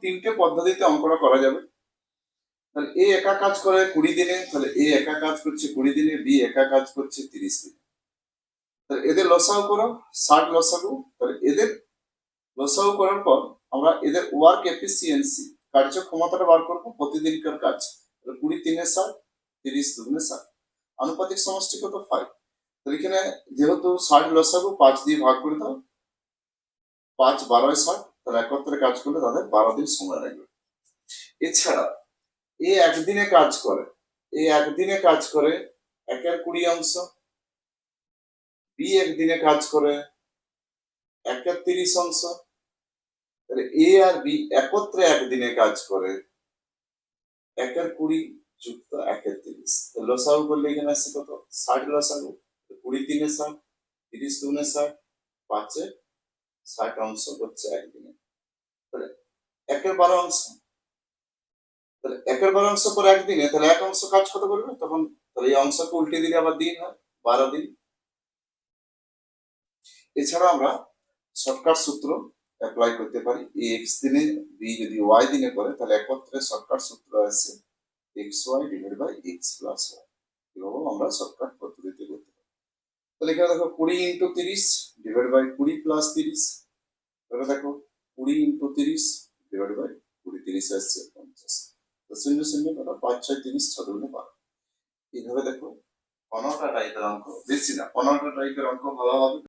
তিনটে পদ্ধতিতে অঙ্কটা করা যাবে। তাহলে এ একা কাজ করে 20 দিনে, তাহলে এ একা কাজ করছে 20 দিনে, বি একা কাজ করছে 30 দিনে। তাহলে এদের লসাগু করো, 60 লসাগু। তাহলে এদের লসাগু করার পর আমরা এদের ওয়ার্ক এফিসিয়েন্সি, কার্যক্ষমতাটা বার করবো প্রতিদিনকার কাজ। 20 3 60, 30 2 60, আনুপাতিক সমষ্টি কত 5। তাহলে এখানে যেহেতু 60 লসাগু 5 দিয়ে ভাগ করে দাও, 5 12 60, তাহলে একত্রে কাজ করলে তাদের 12 দিন সময় লাগবে। এছাড়া এ একদিনে কাজ করে, এ একদিনে কাজ করে 1/20 অংশ, বি একদিনে কাজ করে 1/30 অংশ। তাহলে এ আর বি একত্রে একদিনে কাজ করে 1/20 যুক্ত 1/30। লসাগু করলে এখানে আসছে কত 60 লসাগু, 20 3 60, 30 2 60, 5 60 অংশ হচ্ছে একদিনে। তাহলে 1/12 অংশ, তাহলে 1/12 অংশ করে একদিনে, তাহলে এক অংশ কাজ কত করবে তখন? তাহলে এই অংশকে উল্টে দিলে আবার দিন হয় 12 দিন। এছাড়া আমরা শর্টকাট সূত্র অ্যাপ্লাই করতে পারি। এ এক্স দিনে, বি যদি ওয়াই দিনে করে, তাহলে একত্রে শর্টকাট সূত্র আছে X Y divide by X plus Y. এভাবেও আমরা শর্টকাট পদ্ধতিতে করতে পারি। তাহলে এখানে দেখো 20 × 30 ডিভাইড বাই 20 প্লাস 30। তাহলে দেখো 20 × 30 ডিভাইড বাই 20, 30 আসছে 50। তো 0 0 কত 5 6 30 6 2 12। এইভাবে দেখো 15টা টাইপের অঙ্ক, বেশি না 15টা টাইপের অঙ্ক ভালো হবে।